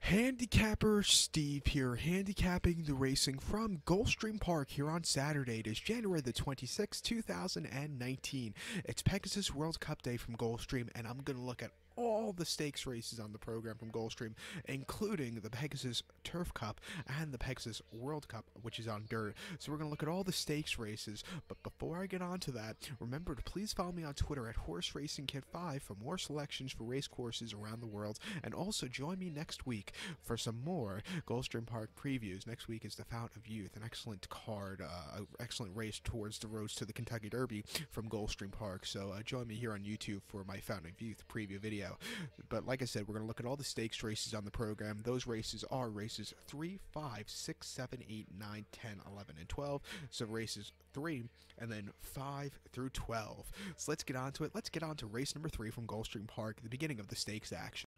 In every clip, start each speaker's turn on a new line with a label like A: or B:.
A: Handicapper Steve here, handicapping the racing from Gulfstream Park here on Saturday. It is January the 26th, 2019. It's Pegasus World Cup day from Gulfstream, and I'm going to look at all the stakes races on the program from Gulfstream, including the Pegasus Turf Cup and the Pegasus World Cup, which is on dirt. So we're going to look at all the stakes races, but before I get on to that, remember to please follow me on Twitter at Horse Racing Kid 5 for more selections for race courses around the world, and also join me next week for some more Gulfstream Park previews. Next week is the Fountain of Youth, an excellent card, an excellent race towards the roads to the Kentucky Derby from Gulfstream Park. So join me here on YouTube for my Fountain of Youth preview video. But like I said, we're going to look at all the stakes races on the program. Those races are races 3, 5, 6, 7, 8, 9, 10, 11, and 12. So races 3 and then 5 through 12. So let's get on to it. Let's get on to race number 3 from Gulfstream Park, the beginning of the stakes action.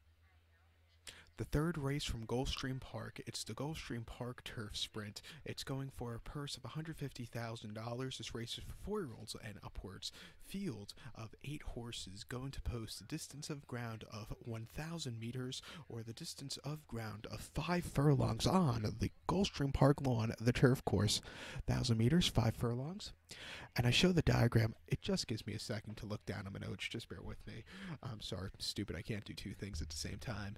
A: The third race from Gulfstream Park, it's the Gulfstream Park Turf Sprint. It's going for a purse of $150,000. This race is for 4-year-olds and upwards. Field of 8 horses going to post a distance of ground of 1,000 meters or the distance of ground of 5 furlongs on the Gulfstream Park lawn, the turf course. 1,000 meters, 5 furlongs. And I show the diagram. It just gives me a second to look down at my notes. Just bear with me. I'm sorry, stupid. I can't do two things at the same time.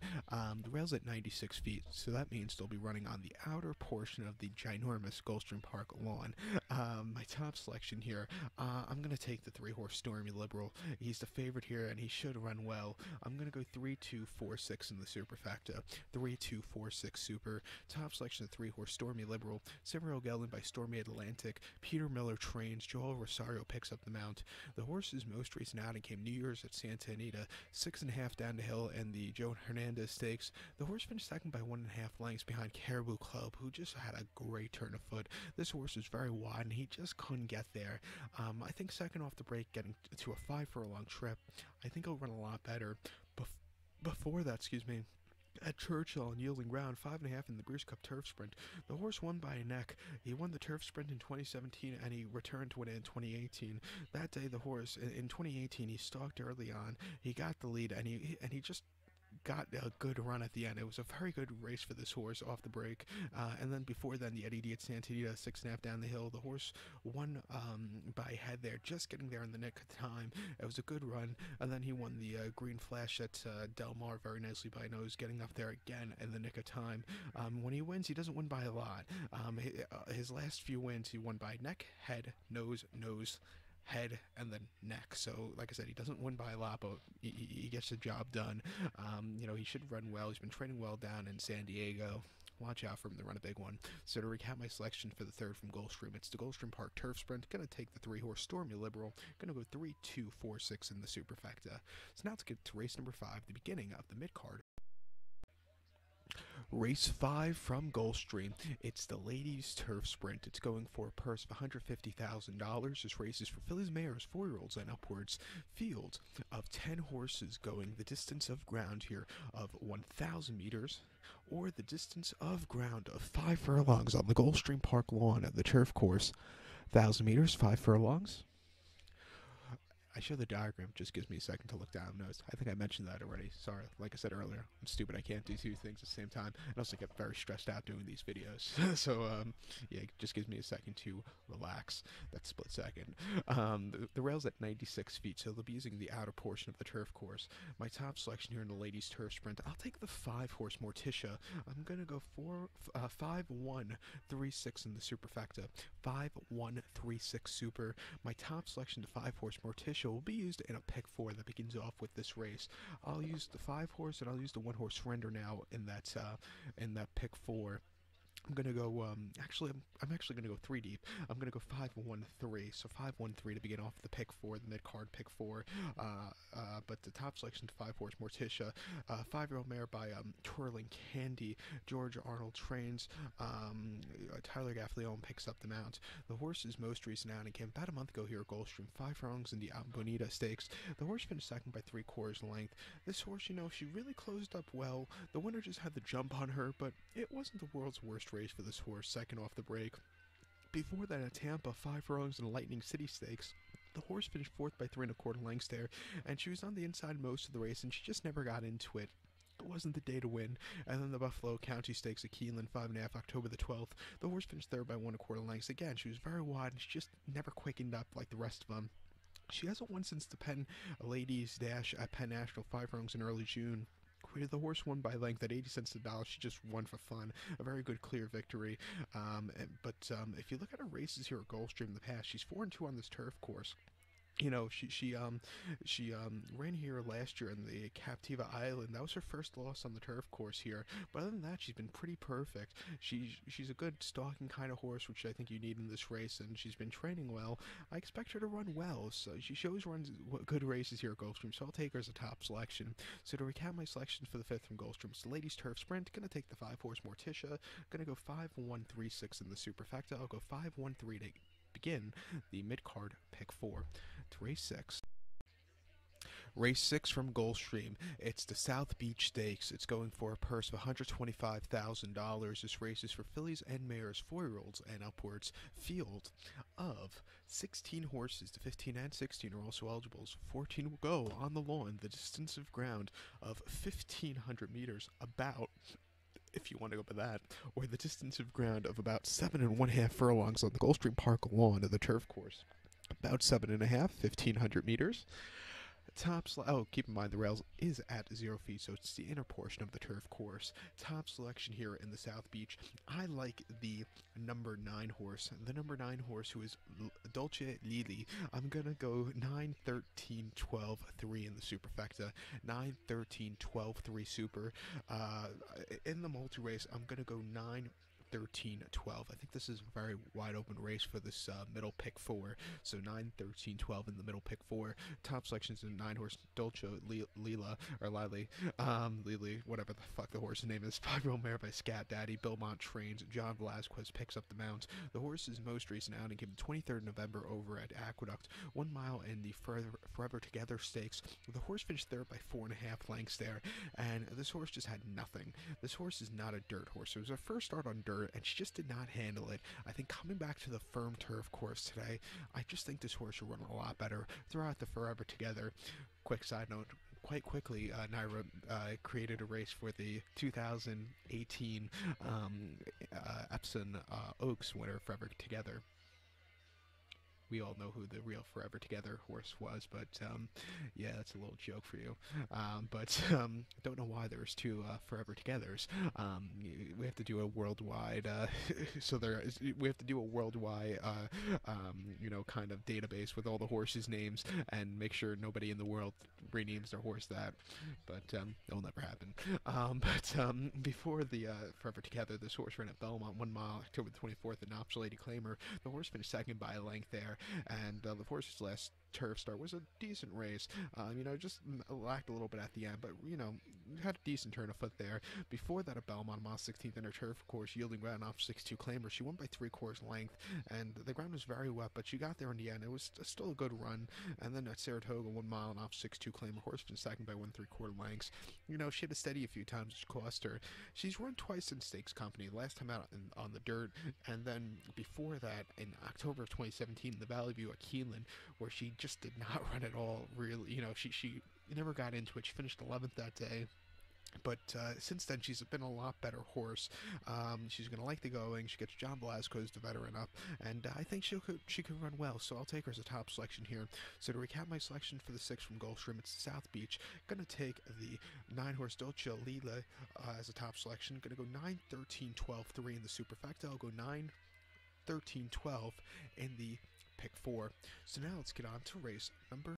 A: The rail's at 96 feet, so that means they'll be running on the outer portion of the ginormous Gulfstream Park lawn. My top selection here, I'm going to take the 3-horse Stormy Liberal. He's the favorite here, and he should run well. I'm going to go 3, 2, 4, 6 in the superfecta. 3, 2, 4, 6 super. Top selection of 3-horse Stormy Liberal. Several Gelding by Stormy Atlantic. Peter Miller trains. Joel Rosario picks up the mount. The horse's most recent outing came New Year's at Santa Anita. 6.5 down the hill and the Joe Hernandez Stakes. The horse finished second by 1.5 lengths behind Caribou Club, who just had a great turn of foot. This horse was very wide, and he just couldn't get there. I think second off the break, getting to a 5 furlong trip, I think he'll run a lot better. Before that, at Churchill and Yielding Ground, 5.5 in the Brews Cup Turf Sprint. The horse won by a neck. He won the Turf Sprint in 2017, and he returned to win it in 2018. That day, the horse, in 2018, he stalked early on. He got the lead, and he just got a good run at the end. It was a very good race for this horse off the break. And then before then, the Eddie D at Santa Anita, 6.5 down the hill. The horse won by head there, just getting there in the nick of time. It was a good run. And then he won the Green Flash at Del Mar very nicely by nose, getting up there again in the nick of time. When he wins, he doesn't win by a lot. His last few wins, he won by neck, head, nose, head, and then neck. So like I said, he doesn't win by a lot, but he gets the job done. He should run well. He's been training well down in San Diego. Watch out for him to run a big one. So to recap my selection for the third from Gulfstream, it's the Gulfstream Park Turf Sprint. Gonna take the 3-horse Stormy Liberal. Gonna go 3, 2, 4, 6 in the superfecta. So now let's get to race number 5, the beginning of the mid-card. Race 5 from Gulfstream. It's the Ladies Turf Sprint. It's going for a purse of $150,000. This race is for fillies, mares, 4-year-olds, and upwards. Field of 10 horses going the distance of ground here of 1,000 meters or the distance of ground of 5 furlongs on the Gulfstream Park lawn at the turf course. 1,000 meters, 5 furlongs. I show the diagram, just gives me a second to look down notes. I think I mentioned that already. Sorry, like I said earlier, I'm stupid. I can't do two things at the same time. And also get very stressed out doing these videos. So, yeah, it just gives me a second to relax. That split second. The rail's at 96 feet, so they'll be using the outer portion of the turf course. My top selection here in the Ladies Turf Sprint, I'll take the 5-horse Morticia. I'm going to go 5, 1, 3, 6 in the superfecta. 5, 1, 3, 6 super. My top selection, the 5-horse Morticia, will be used in a pick 4 that begins off with this race. I'll use the 5-horse and I'll use the 1-horse Surrender now in that pick 4. I'm gonna go. I'm actually gonna go 3 deep. I'm gonna go 5, 1, 3. So 5, 1, 3 to begin off the pick 4, the mid card pick 4. But the top selection, 5-horse Morticia, 5-year-old mare by Twirling Candy. George Arnold trains. Tyler Gaffleone picks up the mount. The horse's most recent outing came about a month ago here at Gulfstream. 5 furlongs in the Bonita Stakes. The horse finished second by 3/4 length. This horse, she really closed up well. The winner just had the jump on her, but it wasn't the world's worst race for this horse, second off the break. Before that at Tampa, 5 furlongs in the Lightning City Stakes. The horse finished 4th by 3 1/4 lengths there, and she was on the inside most of the race, and she just never got into it. It wasn't the day to win. And then the Buffalo County Stakes at Keeneland, 5.5, October the 12th. The horse finished third by 1 1/4 lengths. Again, she was very wide and she just never quickened up like the rest of them. She hasn't won since the Penn Ladies Dash at Penn National 5 furlongs in early June, where the horse won by length at 80 cents the dollar. She just won for fun. A very good, clear victory. But if you look at her races here at Gulfstream in the past, she's 4-2 on this turf course. You know, she ran here last year in the Captiva Island. That was her first loss on the turf course here. But other than that, she's been pretty perfect. She's a good stalking kind of horse, which I think you need in this race, and she's been training well. I expect her to run well. So she always runs good races here at Gulfstream, so I'll take her as a top selection. So to recap my selections for the fifth from Gulfstream, it's the Ladies Turf Sprint. Gonna take the 5-horse Morticia. Gonna go 5-1-3-6 in the superfecta. I'll go 5-1-3 to begin the mid-card pick 4 to race 6. Race 6 from Gulfstream. It's the South Beach Stakes. It's going for a purse of $125,000. This race is for fillies and mares, 4-year-olds and upwards. Field of 16 horses. The 15 and 16 are also eligible. 14 will go on the lawn. The distance of ground of 1,500 meters, about, if you want to go by that, or the distance of ground of about 7.5 furlongs on the Gulfstream Park lawn of the turf course. About 7.5, 1,500 meters. Keep in mind the rails is at 0 feet, so it's the inner portion of the turf course. Top selection here in the South Beach. I like the number 9 horse. The number 9 horse, who is Dolce Lili. I'm gonna go 9, 13, 12, 3 in the superfecta. 9, 13, 12, 3 super. In the multi race, I'm gonna go 9, 13, 12. I think this is a very wide open race for this middle pick 4. So 9, 13, 12 in the middle pick 4. Top selections in 9 horse Dolce Lila, or Lily, whatever the fuck the horse's name is. 5-year-old mare by Scat Daddy. Belmont trains. John Velasquez picks up the mount. The horse's most recent outing came 23rd November over at Aqueduct. 1 mile in the Forever Together Stakes. The horse finished third by 4.5 lengths there, and this horse just had nothing. This horse is not a dirt horse. It was her first start on dirt, and she just did not handle it. I think coming back to the firm turf course today, I just think this horse will run a lot better throughout the Forever Together. Quick side note, quite quickly, Naira created a race for the 2018 Epsom Oaks winner, Forever Together. We all know who the real Forever Together horse was, but yeah, that's a little joke for you. Don't know why there's 2 Forever Togethers. We have to do a worldwide, we have to do a worldwide, kind of database with all the horses' names and make sure nobody in the world renames their horse that. But that'll never happen. Before the Forever Together, this horse ran at Belmont 1 mile, October 24th, at Knops Lady Claimer. The horse finished second by a length there. And the horse's last turf start was a decent race. Just lacked a little bit at the end, but had a decent turn of foot there. Before that, at Belmont, mile 16th in her turf course, yielding ground off 6-2 Claimer. She won by 3/4 length, and the ground was very wet, but she got there in the end. It was still a good run. And then at Saratoga, 1 mile and off 6-2 Claimer. Horse finished second by 1 3/4 lengths. She had to steady a few times, which cost her. She's run twice in Stakes Company. Last time out on the dirt, and then before that, in October of 2017, the Valley View at Keeneland, where she just did not run at all, really. She never got into it. She finished 11th that day. But since then, she's been a lot better horse. She's going to like the going. She gets John Velasquez, the veteran, up, and I think she could run well, so I'll take her as a top selection here. So to recap my selection for the 6 from Gulfstream, it's South Beach. Going to take the 9 horse Dolce Lila as a top selection. Going to go 9, 13, 12, 3 in the superfecta. I'll go 9, 13, 12 in the pick 4. So now let's get on to race number.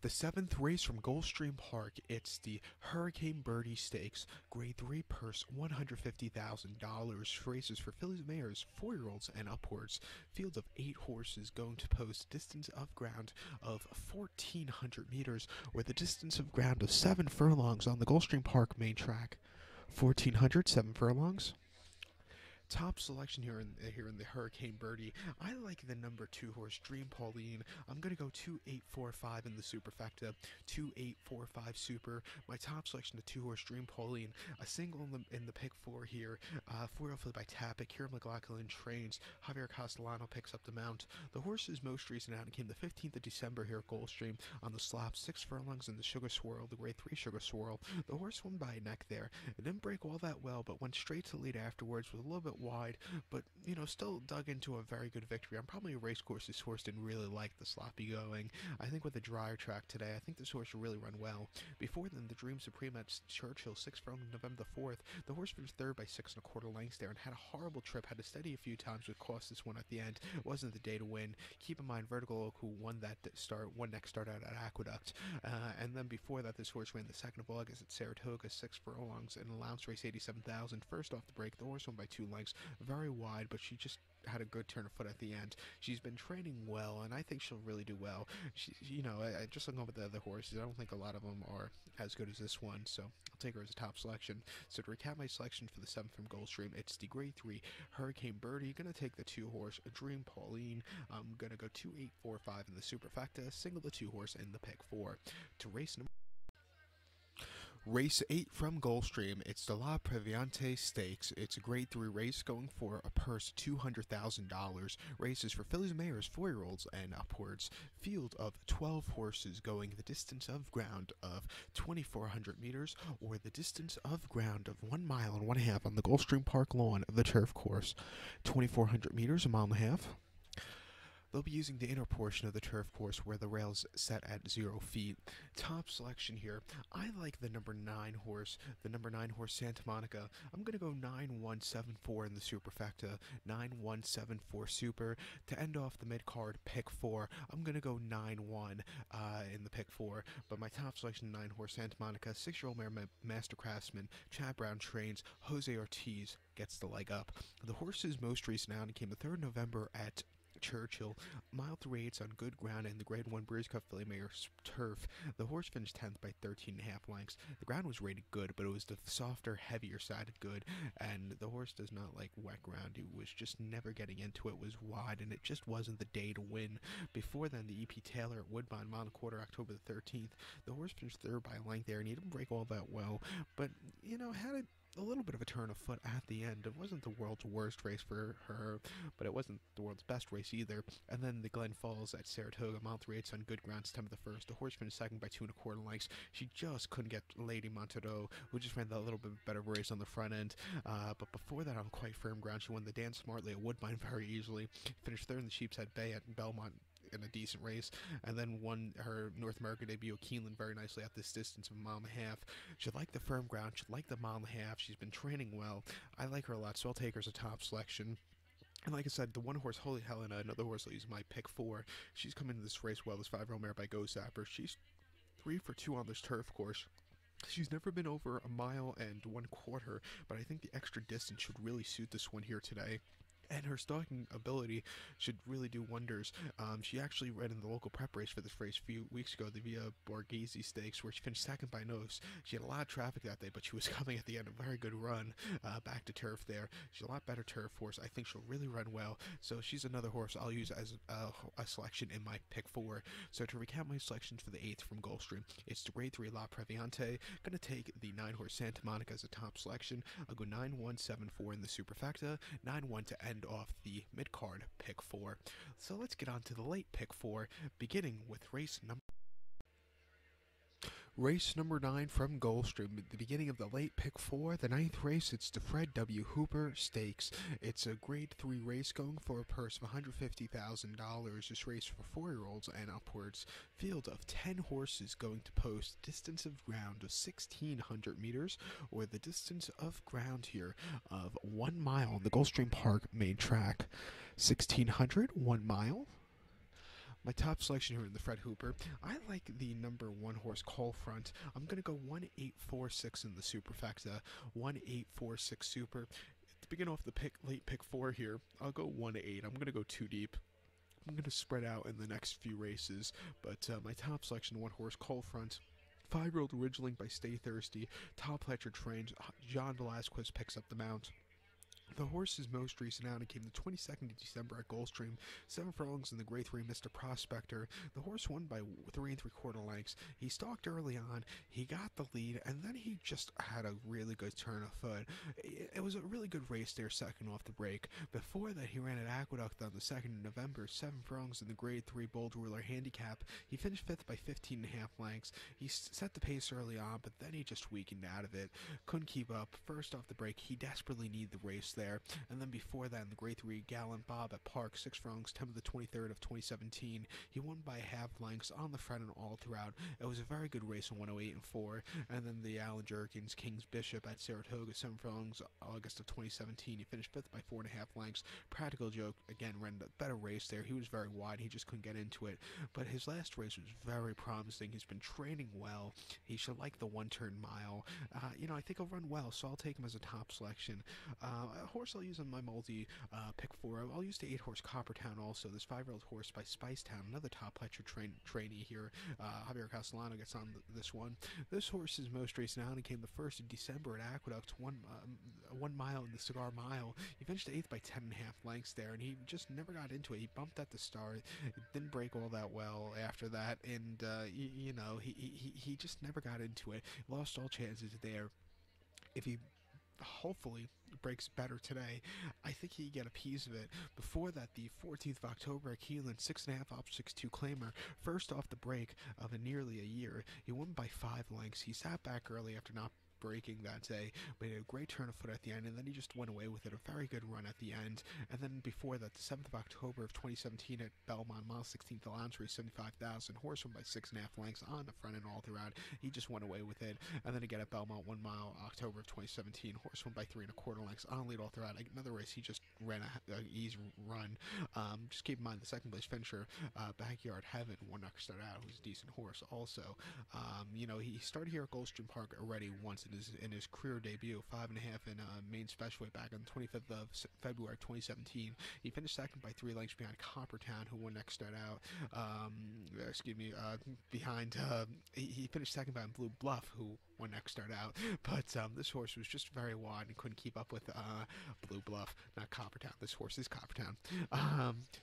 A: The 7th race from Gulfstream Park. It's the Hurricane Birdie Stakes, Grade 3 purse, $150,000. Races for fillies, mares, 4-year-olds and upwards. Field of 8 horses going to post distance of ground of 1,400 meters, or the distance of ground of 7 furlongs on the Gulfstream Park main track. 1,400, 7 furlongs. Top selection here in the Hurricane Birdie. I like the number 2 horse Dream Pauline. I'm gonna go 2845 in the superfecta, 2845 super. My top selection, the 2 horse Dream Pauline. A single in the pick 4 here. 4 by Tappic. Here McLaughlin trains. Javier Castellano picks up the mount. The horse's most recent outing came the 15th of December here at Gulfstream on the slop. 6 furlongs in the Sugar Swirl, the grade 3 Sugar Swirl. The horse won by a neck there. It didn't break all that well, but went straight to lead afterwards with a little bit wide, but still dug into a very good victory. I'm probably a race course this horse didn't really like the sloppy going. I think with the drier track today, I think this horse will really run well. Before then, the Dream Supreme at Churchill, 6 from November the 4th. The horse finished third by 6 1/4 lengths there and had a horrible trip, had to steady a few times, which cost this one at the end. It wasn't the day to win. Keep in mind, Vertical Oak, who won next start out at Aqueduct. And then before that, this horse ran the 2nd of August at Saratoga, 6 furlongs, an allowance race 87,000. First off the break, the horse won by 2 lengths, very wide, but she just had a good turn of foot at the end. She's been training well, and I think she'll really do well. I just looking over the other horses, I don't think a lot of them are as good as this one, so I'll take her as a top selection. So to recap my selection for the 7th from Gulfstream, it's the grade 3 Hurricane Birdie. Gonna take the 2 horse Dream Pauline. I'm gonna go 2845 in the superfecta, single the 2 horse in the pick 4. To Race 8 from Gulfstream, it's the La Previante Stakes. It's a grade 3 race going for a purse $200,000. Races for fillies, mares, 4-year-olds, and upwards. Field of 12 horses going the distance of ground of 2,400 meters, or the distance of ground of 1 mile and 1/2 on the Gulfstream Park lawn of the turf course. 2,400 meters, 1.5 miles. They'll be using the inner portion of the turf course where the rail's set at 0 feet. Top selection here. I like the number 9 horse, Santa Monica. I'm going to go 9174 in the superfecta, 9174 super. To end off the mid-card pick 4, I'm going to go 91 in the pick 4. But my top selection, 9 horse Santa Monica, 6-year-old mare Master Craftsman, Chad Brown trains, Jose Ortiz gets the leg up. The horse's most recent outing came the 3rd of November at Churchill, mile 3/8 on good ground in the grade 1 Breeze Cup filly mare's turf. The horse finished 10th by 13.5 lengths. The ground was rated good, but it was the softer, heavier side of good, and the horse does not like wet ground. He was just never getting into it. It was wide, and it just wasn't the day to win. Before then, the E.P. Taylor at Woodbine, mile and a quarter, October the 13th. The horse finished third by a length there, and he didn't break all that well, but, had a little bit of a turn of foot at the end. It wasn't the world's worst race for her, but it wasn't the world's best race either. And then the Glen Falls at Saratoga, mile 3/8 on good ground, September the 1st. The horse finished 2nd by 2 1/4 lengths. She just couldn't get Lady Montero, who just ran that little bit better race on the front end. But before that, on quite firm ground, she won the Dan Smartley at Woodbine very easily. Finished 3rd in the Sheep's Head Bay at Belmont in a decent race, and then won her North America debut at Keeneland very nicely at this distance of 1.5 miles. She liked the firm ground, she liked the 1.5 miles. She's been training well. I like her a lot, so I'll take her as a top selection. And like I said, the 1 horse Holy Helena, another horse I'll use my pick 4. She's come into this race well, this 5-year-old mare by Go Zapper. She's 3 for 2 on this turf course. She's never been over 1.25 miles, but I think the extra distance should really suit this one here today. And her stalking ability should really do wonders. She actually ran in the local prep race for this race a few weeks ago, the Via Borghese Stakes, where she finished 2nd by nose. She had a lot of traffic that day, but she was coming at the end, a very good run back to turf there. She's a lot better turf horse. I think she'll really run well. So she's another horse I'll use as a selection in my pick 4. So to recap my selections for the 8th from Gulfstream, it's the grade 3 La Previante. Gonna take the 9 horse Santa Monica as a top selection. I'll go 9174 in the superfecta, 91 to end off the mid-card pick 4. So let's get on to the late pick 4, beginning with race number 9 from Gulfstream. At the beginning of the late pick 4, the 9th race, it's the Fred W. Hooper Stakes. It's a grade 3 race going for a purse of $150,000. This race for 4-year-olds and upwards. Field of 10 horses going to post. Distance of ground of 1,600 meters, or the distance of ground here of 1 mile on the Gulfstream Park main track. 1,600, 1 mile. My top selection here in the Fred Hooper, I like the number 1 horse Call Front. I'm going to go 1846 in the superfecta, 1846 super. To begin off the late pick 4 here, I'll go 1-8. I'm going to go too deep. I'm going to spread out in the next few races, but my top selection, 1 horse Call Front. 5-year-old Ridgeling by Stay Thirsty. Top Pletcher trains. John Velasquez picks up the mount. The horse's most recent outing came the 22nd of December at Gulfstream, 7 furlongs in the Grade 3 Mr. Prospector. The horse won by 3 3/4 lengths. He stalked early on, he got the lead, and then he just had a really good turn of foot. It was a really good race there, second off the break. Before that, he ran at Aqueduct on the 2nd of November, 7 furlongs in the Grade 3 Bold Ruler Handicap. He finished 5th by 15.5 lengths. He set the pace early on, but then he just weakened out of it. Couldn't keep up. First off the break, he desperately needed the race there. And then before that, in the Grade 3 Gallant Bob at Park, 6 furlongs, 10 of the 23rd of 2017, he won by half lengths on the front and all throughout. It was a very good race on 108 and 4. And then the Alan Jerkins King's Bishop at Saratoga, 7 furlongs, August of 2017. He finished 5th by 4.5 lengths. Practical Joke, again, ran a better race there. He was very wide. He just couldn't get into it. But his last race was very promising. He's been training well. He should like the one-turn mile. I think he'll run well, so I'll take him as a top selection. A horse I'll use on my multi pick 4. I'll use the 8-horse Coppertown also. This 5-year-old horse by Spicetown, another top Pletcher trainee here. Javier Castellano gets on this one. This horse's most recent outing came the 1st of December at Aqueduct, 1 mile in the Cigar Mile. He finished 8th by 10.5 lengths there, and he just never got into it. He bumped at the start, it didn't break all that well after that, and he just never got into it. Lost all chances there. If he hopefully breaks better today, I think he get a piece of it. Before that, the 14th of October at Keeneland, 6.5 up 6-2 claimer, first off the break of nearly a year. He won by 5 lengths. He sat back early after not breaking that day, but he had a great turn of foot at the end, and then he just went away with it. A very good run at the end. And then before that, the 7th of October of 2017 at Belmont, mile 16th allowance race, 75,000. Horse won by 6.5 lengths on the front and all throughout. He just went away with it. And then again at Belmont, 1 mile, October of 2017. Horse won by 3 1/4 lengths on lead all throughout. Another race, he just ran a easy run. Just keep in mind the second place finisher, Backyard Heaven, won next start out, who's a decent horse also. He started here at Gulfstream Park already once in his career debut, 5.5 in main specialweight back on the 25th of February 2017. He finished second by 3 lengths behind Coppertown, who won next start out. He finished second behind Blue Bluff, who won next start out. But this horse was just very wide and couldn't keep up with Blue Bluff, not Coppertown. This horse is Coppertown.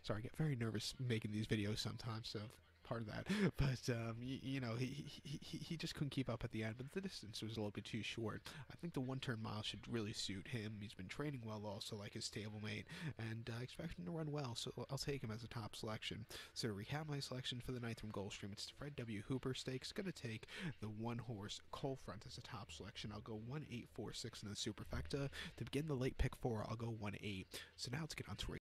A: Sorry, I get very nervous making these videos sometimes, so part of that, but he just couldn't keep up at the end, but the distance was a little bit too short. I think the one-turn mile should really suit him. He's been training well also, like his stablemate, and I expect him to run well, so I'll take him as a top selection. So to recap my selection for the night from Gulfstream, it's the Fred W. Hooper Stakes. Going to take the 1-horse Coal Front as a top selection. I'll go 1, 8, 4, 6 in the superfecta. To begin the late pick 4, I'll go 1, 8. So now let's get on to race.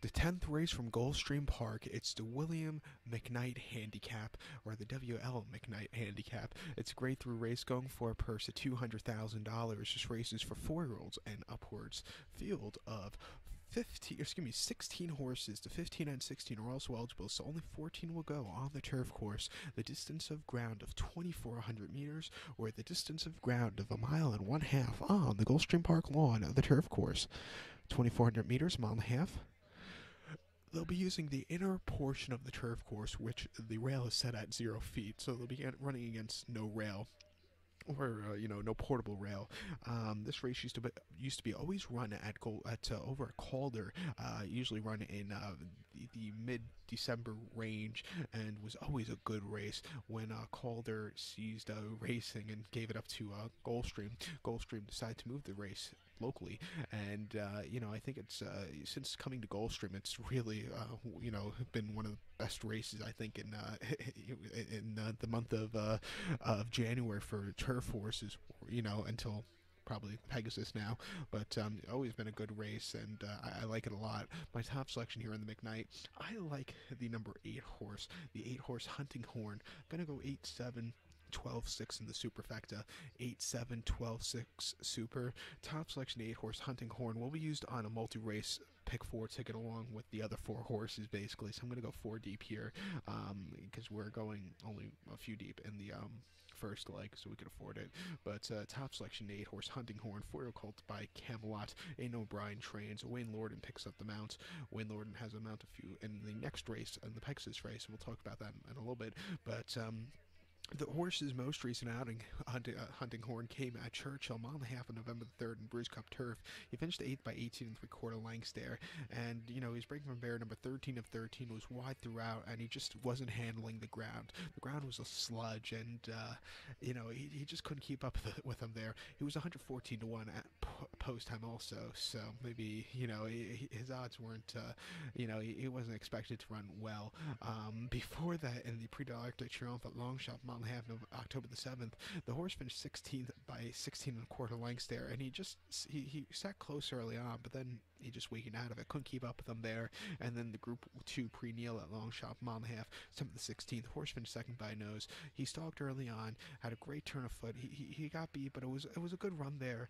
A: The 10th race from Gulfstream Park, it's the William McKnight Handicap, or the WL McKnight Handicap. It's a grade 3 race going for a purse of $200,000. This race is for 4-year-olds and upwards. Field of 16 horses. The 15 and 16 are also eligible, so only 14 will go on the turf course. The distance of ground of 2,400 meters, or the distance of ground of 1.5 miles on the Gulfstream Park lawn of the turf course. 2,400 meters, 1.5 miles. They'll be using the inner portion of the turf course, which the rail is set at 0 feet, so they'll be running against no rail, or no portable rail. This race used to be always run at over at Calder, usually run in the mid-December range, and was always a good race. When Calder ceased racing and gave it up to Gulfstream decided to move the race locally, and I think it's since coming to Gulfstream, it's really been one of the best races, I think, in the month of January for turf horses, until probably Pegasus now, but always been a good race, and I like it a lot. My top selection here in the McKnight, I like the number 8 horse, the 8-horse Hunting Horn. I'm gonna go 8, 7, 12, 6 in the superfecta. 8, 7, 12, 6 super. Top selection 8-horse Hunting Horn will be used on a multi-race pick 4 ticket along with the other 4 horses, basically. So I'm going to go 4 deep here, because we're going only a few deep in the first leg, so we can afford it. But top selection 8-horse Hunting Horn, 4-year-old colt by Camelot. Aidan O'Brien trains. Wayne Lorden picks up the mount. Wayne Lorden has a mount in the next race, in the Pegasus race, and we'll talk about that in a little bit. But The horse's most recent outing, hunting horn, came at Churchill, mile and a half on November the 3rd in Bruce Cup turf. He finished 8th by 18 and 3/4 lengths there. And, he was breaking from barrier number 13 of 13, was wide throughout, and he just wasn't handling the ground. The ground was a sludge, and, he just couldn't keep up with him there. He was 114 to 1 at post time also, so maybe, his odds weren't, he wasn't expected to run well. Before that, in the pre-dialectic triumph at Longshot, mile and a half, October the 7th, the horse finished 16th by 16 and a quarter lengths there, and he sat close early on, but then he just weakened out of it, couldn't keep up with them there. And then the Group 2 pre-Neal at Longshot, mile and a half, December the 16th, horse finished second by a nose. He stalked early on, had a great turn of foot. He got beat, but it was a good run there.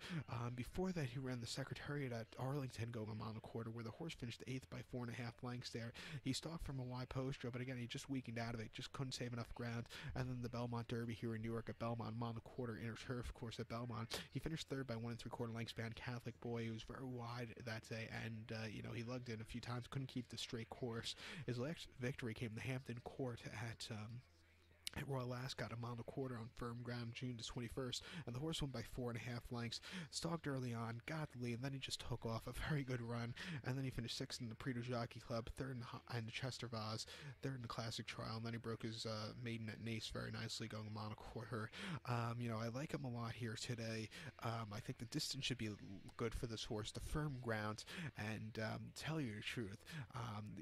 A: Before that, he ran the Secretariat at Arlington, going a mile and a quarter, where the horse finished 8th by 4.5 lengths there. He stalked from a wide post row, but again, he just weakened out of it, just couldn't save enough ground. And then the Belmont Derby here in Newark at Belmont, mile and a quarter, inner turf course at Belmont. He finished third by 1 3/4 lengths behind Catholic Boy. He was very wide that day, and he lugged in a few times, couldn't keep the straight course. His last victory came in the Hampton Court at Royal Ascot, a mile and a quarter on firm ground, June the 21st, and the horse won by 4.5 lengths. Stalked early on, got the lead, and then he just took off. A very good run, and then he finished 6th in the Prix du Jockey Club, 3rd in the Chester Vase, 3rd in the Classic Trial, and then he broke his maiden at Nace very nicely, going a mile and a quarter. I like him a lot here today. I think the distance should be good for this horse, the firm ground, and tell you the truth,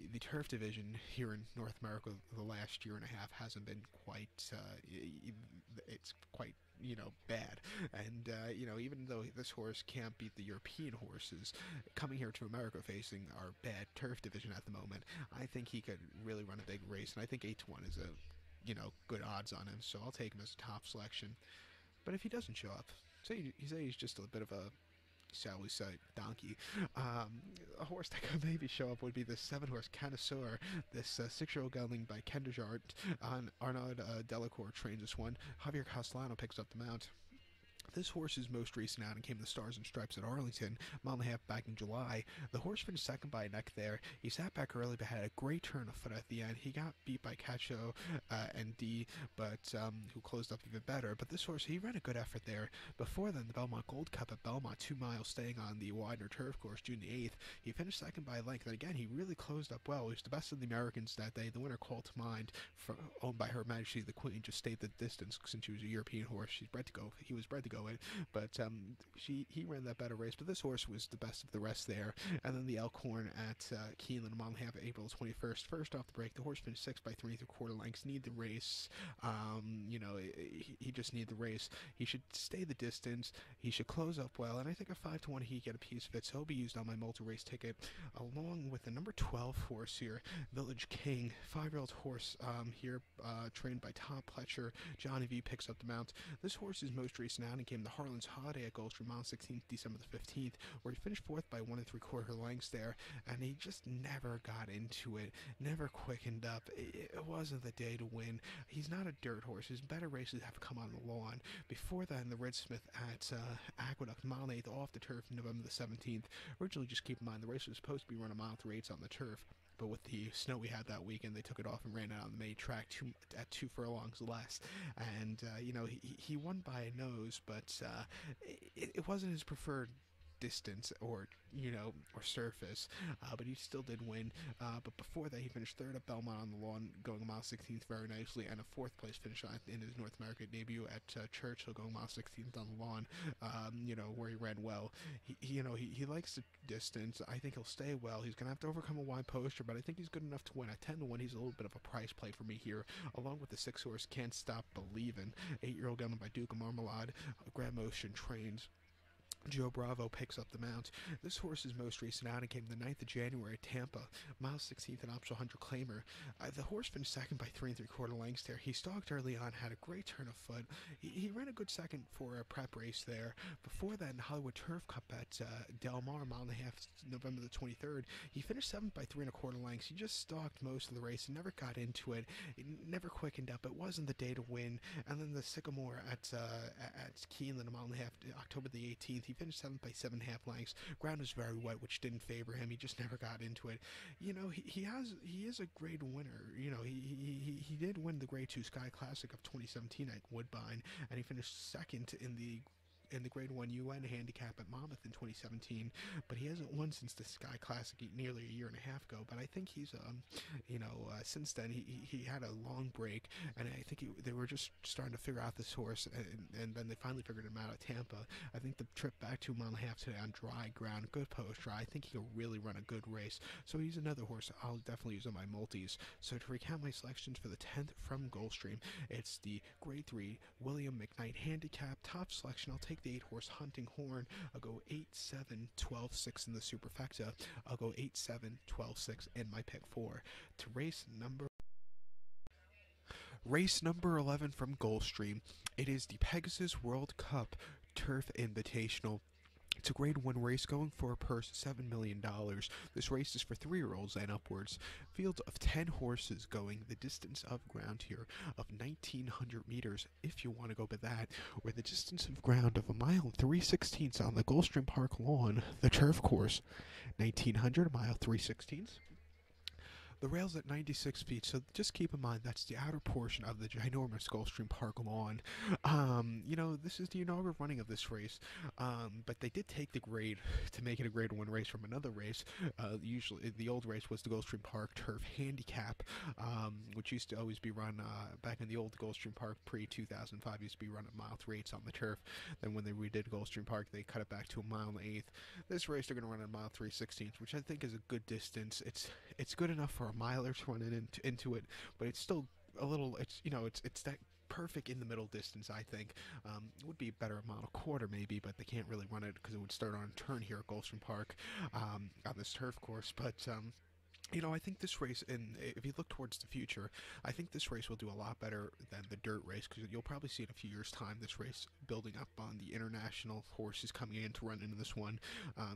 A: the turf division here in North America the last year and a half hasn't been quite it's quite bad, and even though this horse can't beat the European horses coming here to America facing our bad turf division at the moment, I think he could really run a big race, and I think 8-1 is a good odds on him, so I'll take him as a top selection. But if he doesn't show up, say he's just a bit of a, shall we say, donkey. A horse that could maybe show up would be the 7-horse Connoisseur. This 6-year-old gelding by Ken Desjardins. Arnaud Delacour trains this one. Javier Castellano picks up the mount. This horse's most recent outing came in the Stars and Stripes at Arlington, mile and a half back in July. The horse finished second by a neck there. He sat back early but had a great turn of foot at the end. He got beat by Cacho and D, but who closed up even better. But this horse, he ran a good effort there. Before then, the Belmont Gold Cup at Belmont, 2 miles, staying on the Widener turf course, June the 8th. He finished second by a length, and again, he really closed up well. He was the best of the Americans that day. The winner, Call to Mind, owned by Her Majesty the Queen, just stayed the distance since she was a European horse. He was bred to go in, but he ran that better race. But this horse was the best of the rest there. And then the Elkhorn at Keeneland, a mile and a half, April 21st. First off the break, the horse finished 6th by 3 3/4 lengths. Need the race. He just need the race. He should stay the distance. He should close up well. And I think a 5-1 he get a piece of it. So he'll be used on my multi-race ticket, along with the number 12 horse here, Village King, 5-year-old horse here, trained by Tom Pletcher. Johnny V picks up the mount. This horse's most recent outing came the Harlan's Holiday at Gulfstream, mile 16th, December the 15th, where he finished 4th by 1 3/4 lengths there, and he just never got into it, never quickened up. It wasn't the day to win. He's not a dirt horse. His better races have come on the lawn. Before that, in the Red Smith at Aqueduct, mile 8th, off the turf, November the 17th. Originally, just keep in mind, the race was supposed to be run a mile 3/8 on the turf, but with the snow we had that weekend, they took it off and ran it on the main track at 2 furlongs less. And, he won by a nose, but it wasn't his preferred distance or surface, but he still did win. But before that, he finished 3rd at Belmont on the lawn, going a mile 16th very nicely, and a 4th place finish in his North American debut at Churchill, going mile 16th on the lawn, where he ran well. He likes the distance. I think he'll stay well. He's going to have to overcome a wide poster, but I think he's good enough to win. At 10-1, he's a little bit of a price play for me here, along with the 6-horse Can't Stop Believin', 8-year-old gelding by Duke of Marmalade. Grand Motion trains. Joe Bravo picks up the mount. This horse's most recent outing came the 9th of January at Tampa, mile 16th, an optional 100 claimer. The horse finished second by 3 3/4 lengths there. He stalked early on, had a great turn of foot. He ran a good second for a prep race there. Before that, in Hollywood Turf Cup at Del Mar, mile and a half, November the 23rd, he finished 7th by 3 1/4 lengths. He just stalked most of the race and never got into it. It never quickened up. It wasn't the day to win. And then the Sycamore at Keeneland, a mile and a half, October the 18th, He finished 7th by 7.5 lengths. Ground was very wet, which didn't favor him. He just never got into it. You know, he is a grade winner. You know, he did win the Grade 2 Sky Classic of 2017 at Woodbine, and he finished second in the Grade 1 UN handicap at Monmouth in 2017, but he hasn't won since the Sky Classic nearly a year and a half ago. But I think he's, since then he had a long break, and I think they were just starting to figure out this horse, and then they finally figured him out at Tampa. I think the trip back 2.5 miles today on dry ground, good post dry, I think he'll really run a good race. So he's another horse I'll definitely use on my multis. So to recount my selections for the 10th from Gulfstream, it's the Grade 3 William McKnight handicap. Top selection, I'll take the 8-horse Hunting Horn. I'll go 8, 7, 12, 6 in the superfecta. I'll go 8, 7, 12, 6 in my pick 4. To race number 11 from Gulfstream, it is the Pegasus World Cup Turf Invitational. It's a Grade 1 race going for a purse of $7 million. This race is for 3-year-olds and upwards. Field of 10 horses going the distance of ground here of 1,900 meters, if you want to go by that, or the distance of ground of 1 mile and 3/16 on the Gulfstream Park lawn, the turf course. 1,900, mile 3/16. The rail's at 96 feet, so just keep in mind that's the outer portion of the ginormous Gulfstream Park lawn. This is the inaugural running of this race, but they did take the grade to make it a Grade 1 race from another race. Usually, the old race was the Gulfstream Park Turf Handicap, which used to always be run back in the old Gulfstream Park pre-2005, used to be run at mile 3/8 on the turf. Then when they redid Gulfstream Park, they cut it back to 1 mile and 1/8. This race, they're going to run at mile 3/16, which I think is a good distance. It's good enough for a miler to run into it, but it's still a little. It's that perfect in the middle distance. I think it would be better a mile and a quarter maybe, but they can't really run it because it would start on a turn here at Gulfstream Park on this turf course. But I think this race, and if you look towards the future, I think this race will do a lot better than the dirt race, because you'll probably see in a few years' time this race building up on the international horses coming in to run into this one.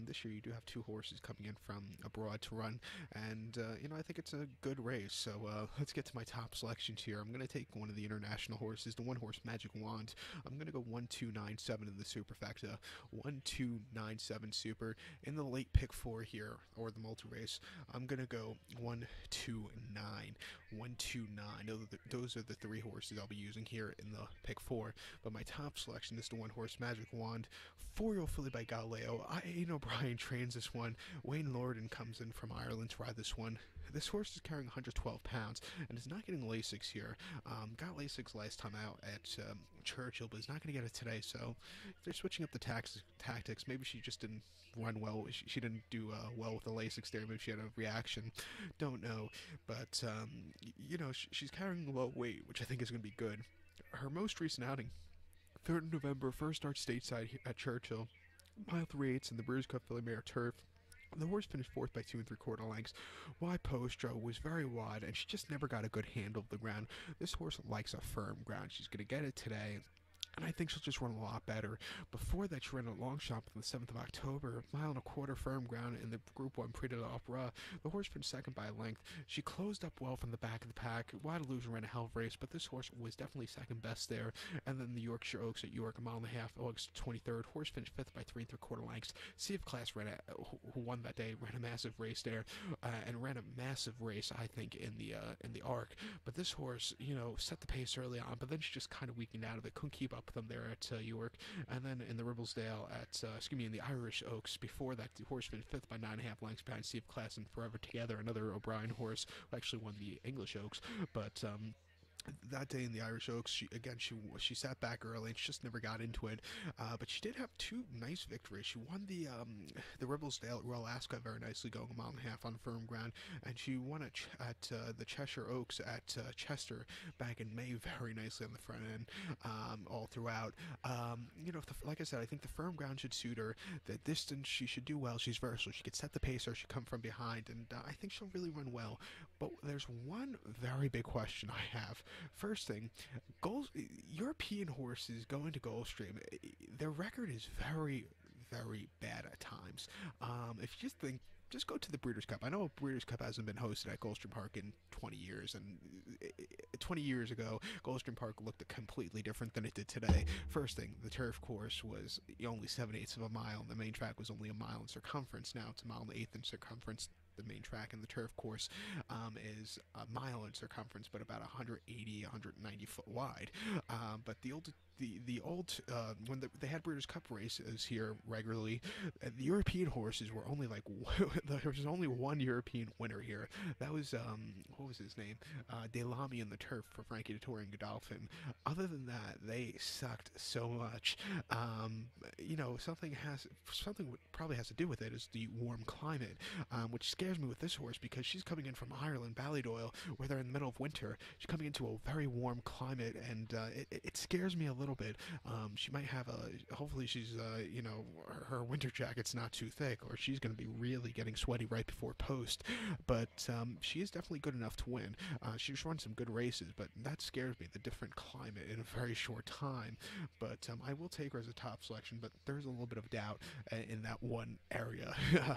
A: This year you do have 2 horses coming in from abroad to run, and I think it's a good race. So let's get to my top selections here. I'm going to take one of the international horses, the 1-horse Magic Wand. I'm going to go 1, 2, 9, 7 in the superfecta. 1, 2, 9, 7 super. In the late pick 4 here, or the multi-race, I'm going to go 1, 2, 9. 1, 2, 9. Those are the 3 horses I'll be using here in the pick 4. But my top selection is the 1-horse Magic Wand. 4-year-old filly by Galileo. Aidan O'Brien trains this one. Wayne Lorden comes in from Ireland to ride this one. This horse is carrying 112 pounds and is not getting Lasix here. Got Lasix last time out at Churchill, but is not going to get it today. So they're switching up the tactics. Maybe she just didn't run well. She didn't do well with the Lasix there. Maybe she had a reaction. Don't know. But, she's carrying low weight, which I think is going to be good. Her most recent outing, 3rd of November, first start stateside at Churchill. Mile 3/8 in the Brews Cup Filly Mare Turf. The horse finished 4th by 2 3/4 lengths. Wide postro was very wide, and she just never got a good handle of the ground. This horse likes a firm ground. She's going to get it today, and I think she'll just run a lot better. Before that, she ran a long shot on the 7th of October, 1.25 miles firm ground in the Group 1 Prix de l'Opera. The horse finished 2nd by a length. She closed up well from the back of the pack. Wide Illusion ran a hell of a race, but this horse was definitely 2nd best there. And then the Yorkshire Oaks at York, 1.5 miles, August 23rd. Horse finished 5th by 3 3/4 lengths. Sea of Class who won that day, ran a massive race there, and ran a massive race, I think, in the Arc. But this horse, set the pace early on, but then she just kind of weakened out of it. Couldn't keep up with them there at York, and then in the Ribblesdale in the Irish Oaks. Before that, the horse finished 5th by 9.5 lengths behind Sea of Class and Forever Together, another O'Brien horse who actually won the English Oaks. But that day in the Irish Oaks, she sat back early and she just never got into it. But she did have 2 nice victories. She won the Ribblesdale at Royal Ascot very nicely, going 1.5 miles on firm ground, and she won at the Cheshire Oaks at Chester back in May very nicely on the front end, all throughout. Like I said, I think the firm ground should suit her. The distance, she should do well. She's versatile. She could set the pace or she come from behind, and I think she'll really run well. But there's one very big question I have. First thing, European horses going to Gulfstream, their record is very, very bad at times. If you just think, just go to the Breeders' Cup. I know Breeders' Cup hasn't been hosted at Gulfstream Park in 20 years, and 20 years ago, Gulfstream Park looked completely different than it did today. First thing, the turf course was only 7/8 of a mile, and the main track was only a mile in circumference. Now it's a mile and an eighth in circumference. The main track, and the turf course is a mile in circumference, but about 180, 190 foot wide. But the old when they had Breeders' Cup races here regularly, the European horses were only like there was only one European winner here. That was what was his name? Delamy in the turf for Frankie Dettori and Godolphin. Other than that, they sucked so much. Something probably has to do with it is the warm climate, which scares me with this horse because she's coming in from Ireland, Ballydoyle, where they're in the middle of winter. She's coming into a very warm climate, and it scares me a little bit. She might have hopefully she's, her winter jacket's not too thick, or she's going to be really getting sweaty right before post. But she is definitely good enough to win. She's run some good races, but that scares me, the different climate in a very short time. But I will take her as a top selection, but there's a little bit of doubt in that one area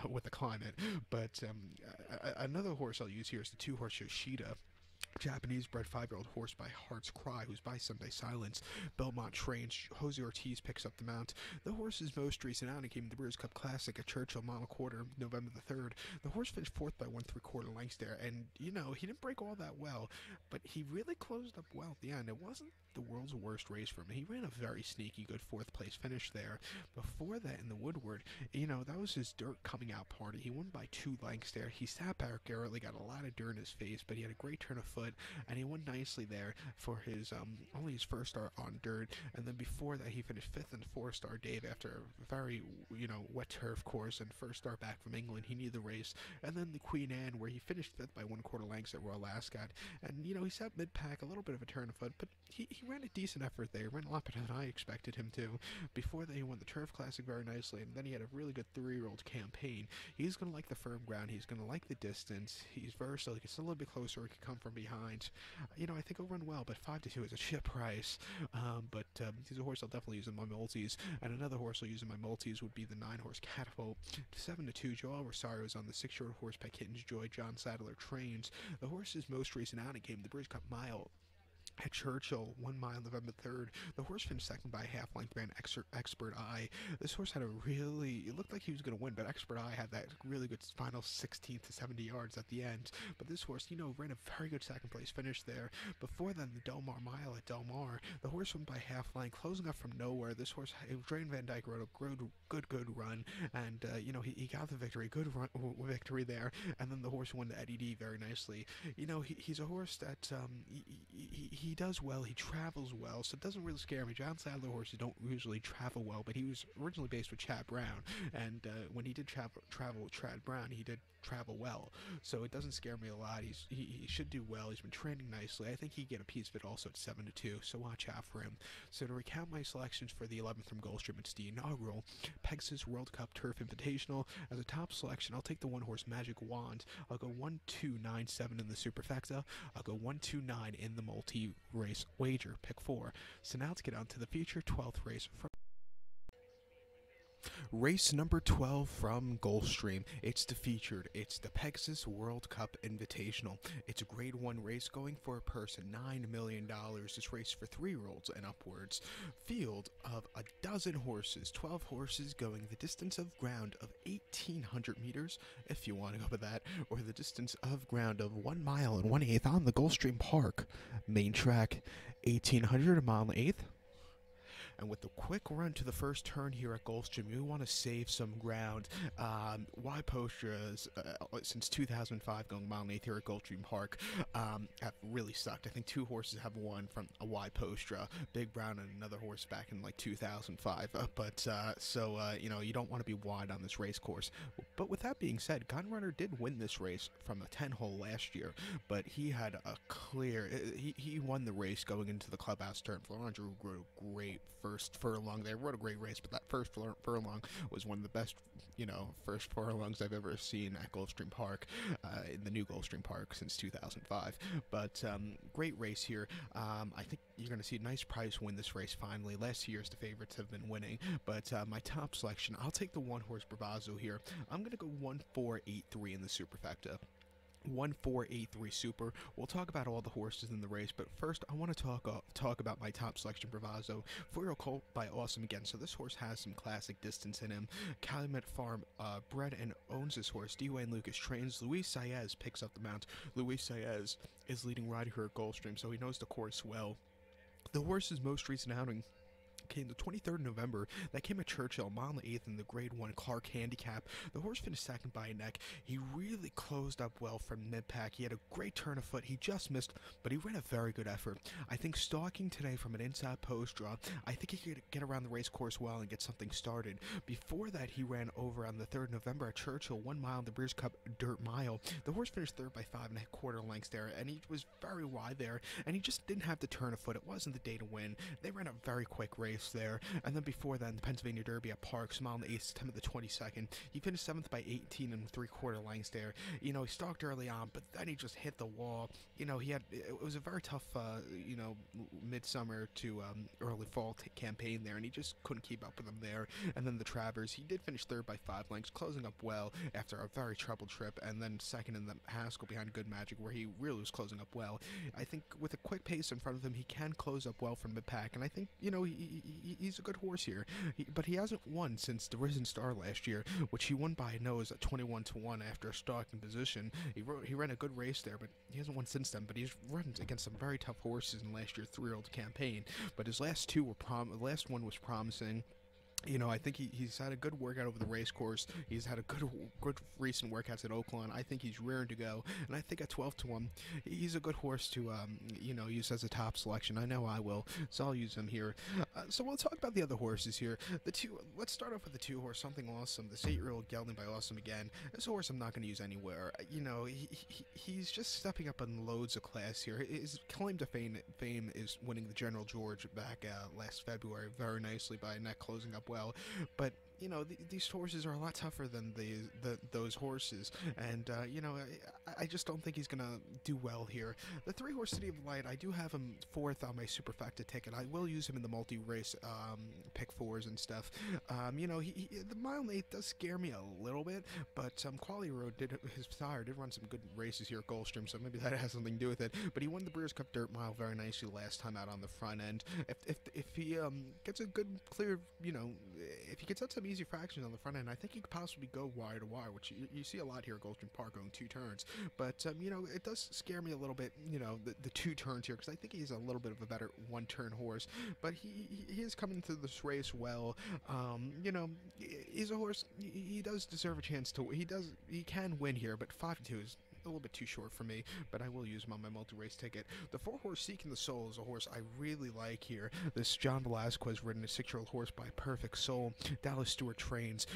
A: with the climate. But another horse I'll use here is the two-horse Yoshida. Japanese-bred 5-year-old horse by Heart's Cry, who's by Sunday Silence. Belmont trains. Jose Ortiz picks up the mount. The horse's most recent outing came in the Breeders' Cup Classic at Churchill Mile Quarter, November the 3rd. The horse finished 4th by 1 3/4 lengths there, and, he didn't break all that well, but he really closed up well at the end. It wasn't the world's worst race for him. He ran a very sneaky good 4th place finish there. Before that, in the Woodward, that was his dirt coming out party. He won by 2 lengths there. He sat back early, got a lot of dirt in his face, but he had a great turn of foot, and he won nicely there for his only his first start on dirt. And then before that, he finished 5th in 4-star Dave after a very wet turf course and first start back from England. He knew the race. And then the Queen Anne, where he finished 5th by 1/4 lengths at Royal Ascot, and he sat mid pack, a little bit of a turn of foot, but he ran a decent effort there. He ran a lot better than I expected him to. Before that, he won the Turf Classic very nicely, and then he had a really good 3-year-old campaign. He's going to like the firm ground. He's going to like the distance. He's versatile. He gets a little bit closer. He can come from behind. I think he'll run well, but 5-2 is a shit price. But he's a horse I'll definitely use in my multis. And another horse I'll use in my multis would be the 9-horse Catapult. 7-2, Joel Rosario is on the 6-year-old horse by Kitten's Joy. John Sadler trains. The horse's most recent outing came the Breeders' Cup Mile at Churchill, 1 mile, November 3rd. The horse finished second by a half length behind Expert Eye. This horse had it looked like he was going to win, but Expert Eye had that really good final 16 to 70 yards at the end. But this horse, ran a very good second place finish there. Before then, the Del Mar Mile at Del Mar, the horse won by half length, closing up from nowhere. This horse, Drain Van Dyke rode a good run, and, he got the victory, victory there. And then the horse won the Eddie D very nicely. He's a horse that, he does well, he travels well, so it doesn't really scare me. John Sadler horses don't usually travel well, but he was originally based with Chad Brown, and when he did travel with Chad Brown, he did travel well, so it doesn't scare me a lot. He should do well. He's been training nicely. I think he can get a piece of it also at 7-2, so watch out for him. So to recount my selections for the 11th from Gulfstream, it's the inaugural Pegasus World Cup Turf Invitational. As a top selection, I'll take the 1-horse Magic Wand. I'll go 1-2-9-7 in the superfecta. I'll go 1-2-9 in the multi-race wager, pick 4. So now let's get on to the feature 12th race from race number 12 from Gulfstream. It's the featured. It's the Pegasus World Cup Invitational. It's a grade 1 race going for a purse of $9 million. This race for 3-year-olds and upwards. Field of a dozen horses, 12 horses going the distance of ground of 1,800 meters, if you want to go with that, or the distance of ground of 1 mile and 1/8 on the Gulfstream Park. Main track, 1,800, a mile and 1/8. And with the quick run to the first turn here at Gulfstream, you want to save some ground. Y Postras, since 2005, going 1 mile and 1/8 here at Gulfstream Park, have really sucked. I think 2 horses have won from a Y Postra, Big Brown and another horse back in like 2005. You don't want to be wide on this race course. But with that being said, Gunrunner did win this race from a 10-hole last year, but he had a clear, he won the race going into the clubhouse turn. Florent Drew rode a great first furlong there. What a great race, but that first furlong was one of the best, first furlongs I've ever seen at Gulfstream Park, in the new Gulfstream Park since 2005. But great race here. I think you're going to see a nice prize win this race finally. Last year's the favorites have been winning, but my top selection, I'll take the one-horse Bravazzo here. I'm going to go 1-4-8-3 in the superfecta. 1-4-8-3 super. We'll talk about all the horses in the race, but first I want to talk about my top selection, Bravazzo. 4-year-old colt by Awesome again. So this horse has some classic distance in him. Calumet Farm bred and owns this horse. Dwayne Lucas trains. Luis Saez picks up the mount. Luis Saez is leading rider here at Gulfstream, so he knows the course well. The horse's most recent outing came the 23rd of November. That came at Churchill, mile and 8th in the Grade 1 Clark Handicap. The horse finished second by a neck. He really closed up well from mid-pack. He had a great turn of foot. He just missed, but he ran a very good effort. I think stalking today from an inside post draw, I think he could get around the race course well and get something started. Before that, he ran over on the 3rd of November at Churchill, 1 mile in the Breeders' Cup Dirt Mile. The horse finished third by 5.25 lengths there, and he was very wide there, and he just didn't have the turn of foot. It wasn't the day to win. They ran a very quick race there. And then before that, in the Pennsylvania Derby at Parks, mile and 8th, September the 22nd, he finished 7th by 18.75 lengths there. He stalked early on, but then he just hit the wall. It was a very tough, midsummer to early fall campaign there, and he just couldn't keep up with them there. And then the Travers, he did finish third by 5 lengths, closing up well after a very troubled trip, and then second in the Haskell behind Good Magic, where he really was closing up well. I think with a quick pace in front of him, he can close up well from mid-pack, and I think, he's a good horse here, but he hasn't won since the Risen Star last year, which he won by a nose at 21-1 after a stalking position. He ran a good race there, but he hasn't won since then. But he's run against some very tough horses in last year's 3-year-old campaign. But his last two last one was promising. I think he's had a good workout over the race course. He's had a good recent workouts at Oakland. I think he's rearing to go, and I think at 12-1, he's a good horse to use as a top selection. I know I will, so I'll use him here. So we'll talk about the other horses here. Let's start off with the 2-horse Something Awesome. This 8-year-old gelding by Awesome again. This horse I'm not going to use anywhere. He's just stepping up in loads of class here. His claim to fame is winning the General George back last February very nicely by a neck, closing up well, but these horses are a lot tougher than those horses, and I just don't think he's gonna do well here. The 3-horse City of Light, I do have him 4th on my superfecta ticket. I will use him in the multi-race pick 4s and stuff. The mile and 8 does scare me a little bit, but Quality Road his sire did run some good races here at Gulfstream, so maybe that has something to do with it. But he won the Breeders' Cup Dirt Mile very nicely last time out on the front end. If he gets a good clear, if he gets out some easy fractions on the front end, I think he could possibly go wire to wire, which you see a lot here at Gulfstream Park, going 2 turns. But it does scare me a little bit, the 2 turns here, because I think he's a little bit of a better 1-turn horse. But he is coming to this race well. He's a horse. He does deserve a chance to. He can win here, but 5-2 is a little bit too short for me, but I will use him on my multi-race ticket. The 4-horse Seeking the Soul is a horse I really like here. This John Velasquez ridden, a 6-year-old horse by Perfect Soul. Dallas Stewart trains.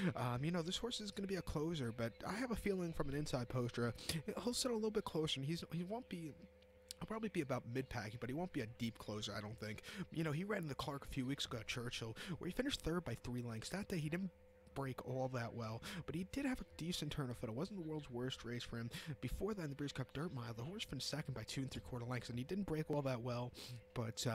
A: This horse is going to be a closer, but I have a feeling from an inside poster, he'll sit a little bit closer, and he won't be. He'll probably be about mid-pack, but he won't be a deep closer, I don't think. He ran in the Clark a few weeks ago at Churchill, where he finished 3rd by 3 lengths. That day, he didn't break all that well, but he did have a decent turn of foot. It wasn't the world's worst race for him. Before that, in the Breeders' Cup Dirt Mile, the horse finished 2nd by 2.75 lengths, and he didn't break all that well, but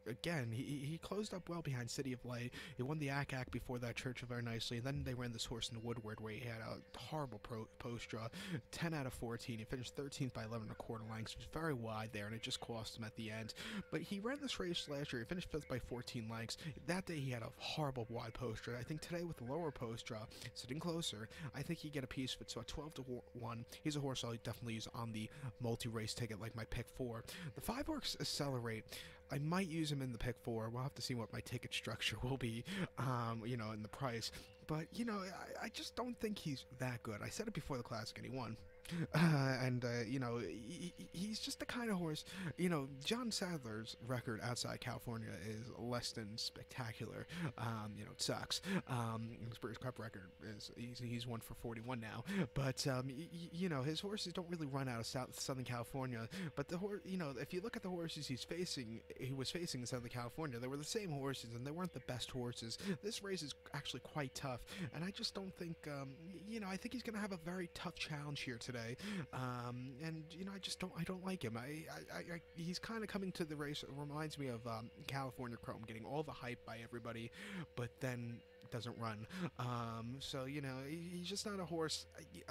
A: again, he closed up well behind City of Light. He won the ACAC before that, Churchill, very nicely, and then they ran this horse in the Woodward, where he had a horrible post draw, 10 out of 14. He finished 13th by 11.25 lengths. It was very wide there, and it just cost him at the end. But he ran this race last year. He finished 5th by 14 lengths. That day, he had a horrible wide post draw. I think today, with the lower post draw, sitting closer, I think he get a piece of it. So at 12-1, he's a horse I'll definitely use on the multi-race ticket, like my pick 4. The 5-horse Accelerate, I might use him in the pick 4. We'll have to see what my ticket structure will be, in the price. But, I just don't think he's that good. I said it before the Classic, and he won. He's just the kind of horse. John Sadler's record outside California is less than spectacular. It sucks. His British Cup record is he's 1 for 41 now, but his horses don't really run out of Southern California. But the horse, if you look at the horses he was facing in Southern California, they were the same horses, and they weren't the best horses. This race is actually quite tough, and I just don't think, I think he's going to have a very tough challenge here today. I don't like him. He's kind of coming to the race. It reminds me of California Chrome, getting all the hype by everybody, but then doesn't run. He's just not a horse.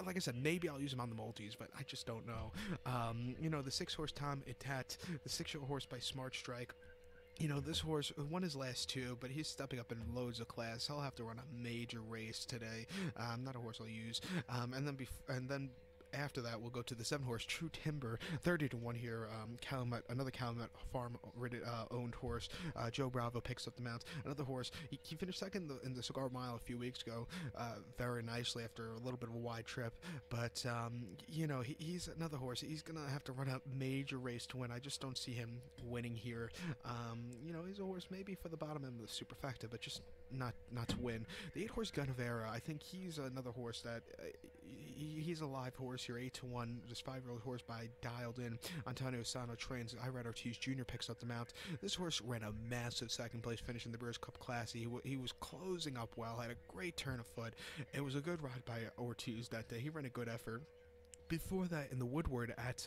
A: Like I said, maybe I'll use him on the multis, but I just don't know. The 6-horse Tom Itat, the 6-year-old horse by Smart Strike. This horse won his last 2, but he's stepping up in loads of class. He'll have to run a major race today. Not a horse I'll use. And then after that, we'll go to the 7-horse True Timber, 30-1 here. Another Calumet farm owned horse. Joe Bravo picks up the mount. Another horse. He finished second in the Cigar Mile a few weeks ago, very nicely after a little bit of a wide trip. But he's another horse. He's gonna have to run a major race to win. I just don't see him winning here. He's a horse maybe for the bottom end of the superfecta, but just not to win. The 8-horse Gunnevera. I think he's another horse that he's a live horse here, 8-1. This 5-year-old horse by Dialed In. Antonio Sano trains. Irad Ortiz Jr. picks up the mount. This horse ran a massive second place finish in the British Cup Classic. He was closing up well, had a great turn of foot. It was a good ride by Ortiz that day. He ran a good effort. Before that, in the Woodward at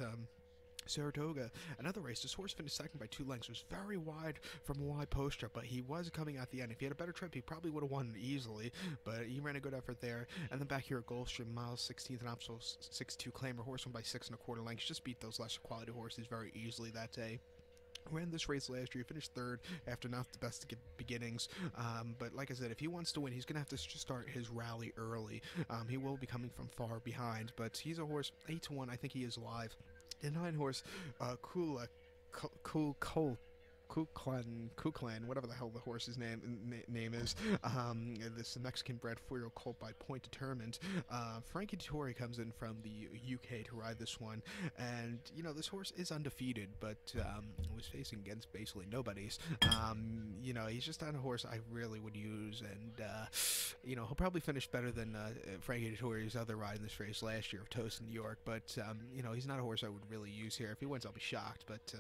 A: Saratoga, another race. This horse finished second by 2 lengths. It was very wide from a wide poster, but he was coming at the end. If he had a better trip, he probably would have won easily, but he ran a good effort there. And then back here at Gulfstream, miles 16th and optional 6-2 claimer, horse won by 6 1/4 lengths. Just beat those lesser quality horses very easily that day. Ran this race last year, finished 3rd after not the best beginnings. But like I said, if he wants to win, he's going to have to start his rally early. He will be coming from far behind, but he's a horse 8-1. I think he is live. The 9-horse Kuklan, whatever the hell the horse's name is. This Mexican bred 4-year-old colt by Point Determined. Frankie Dettori comes in from the UK to ride this one, and this horse is undefeated, but was facing against basically nobodies. He's just not a horse I really would use, and he'll probably finish better than Frankie Dettori's other ride in this race last year of Toast in New York, but he's not a horse I would really use here. If he wins, I'll be shocked, but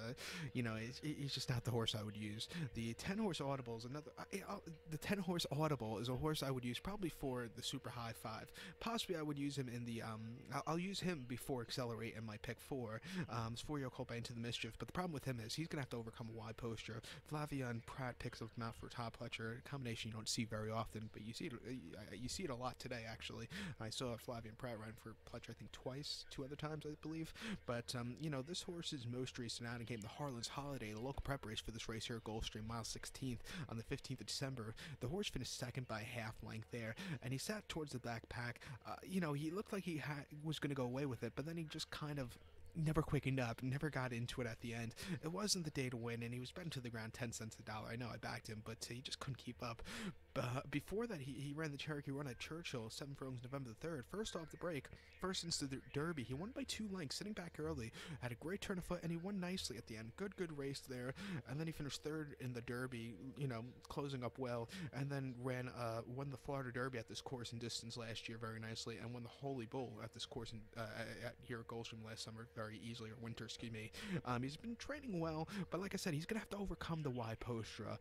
A: he's just not the horse I would use. The 10-horse Audible is another. The 10-horse Audible is a horse I would use probably for the Super High 5. Possibly I would use him in the. I'll use him before Accelerate in my pick 4. It's 4-year-old colt by Into the Mischief, but the problem with him is he's gonna have to overcome a wide posture. Flavian Pratt picks up mount for Top Pletcher, a combination you don't see very often, but you see it a lot today actually. I saw Flavian Pratt riding for Pletcher I think twice, 2 other times I believe. But this horse's most recent outing came the Harlan's Holiday, the local prep race for this race here at Gulfstream, mile 16th on the 15th of December. The horse finished second by half length there, and he sat towards the back pack. He looked like he was going to go away with it, but then he just kind of never quickened up, never got into it at the end. It wasn't the day to win, and he was betting to the ground 10 cents a dollar. I know I backed him, but he just couldn't keep up. Before that, he ran the Cherokee Run at Churchill, 7 furlongs November the 3rd. First off the break, first into the Derby. He won by 2 lengths, sitting back early, had a great turn of foot, and he won nicely at the end. Good race there. And then he finished 3rd in the Derby, closing up well, and then won the Florida Derby at this course in distance last year very nicely, and won the Holy Bull at this course here at Gulfstream last summer very easily, or winter, excuse me. He's been training well, but like I said, he's gonna have to overcome the wide posture.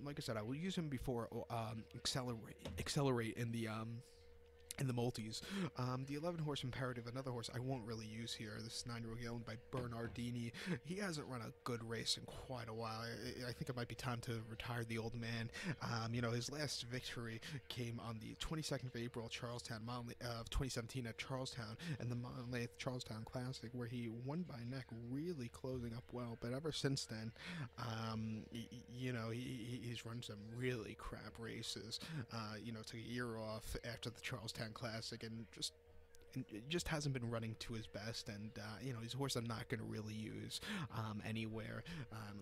A: Like I said, I will use him before accelerate in the multis. The 11-horse Imperative, another horse I won't really use here. This 9-year-old owned by Bernardini. He hasn't run a good race in quite a while. I think it might be time to retire the old man. His last victory came on the 22nd of April, Charlestown, of 2017 at Charlestown, and the Monmouth Charlestown Classic, where he won by neck, really closing up well. But ever since then, he's run some really crap races. Took a year off after the Charlestown Classic, and just just hasn't been running to his best, and he's a horse I'm not going to really use anywhere.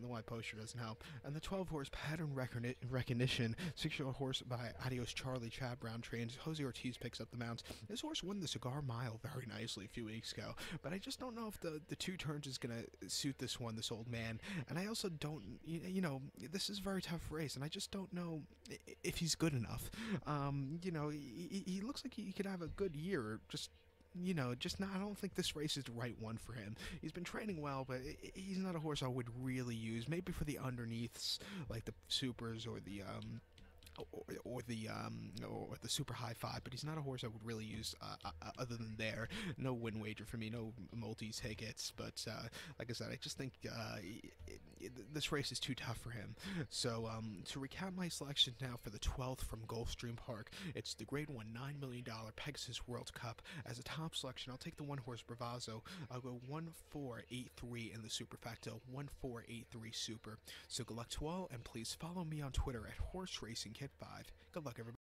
A: The white poster doesn't help. And the 12 horse Pattern Recognition, 6-year-old horse by Adios Charlie, Chad Brown trains. Jose Ortiz picks up the mounts. This horse won the Cigar Mile very nicely a few weeks ago, but I just don't know if the 2 turns is going to suit this old man. And I also don't, this is a very tough race, and I just don't know if he's good enough. He looks like he could have a good year, just not. I don't think this race is the right one for him. He's been training well, but he's not a horse I would really use. Maybe for the underneaths, like the supers or the super high 5, but he's not a horse I would really use other than there. No win wager for me, no multi tickets, but like I said, I just think this race is too tough for him. So to recap my selection now for the 12th from Gulfstream Park, it's the Grade 1 $9 million Pegasus World Cup. As a top selection, I'll take the 1-horse Bravazzo. I'll go 1-4-8-3 in the superfecta, 1-4-8-3 super. So good luck to all, and please follow me on Twitter at Horse Racing Kit 5. Good luck, everybody.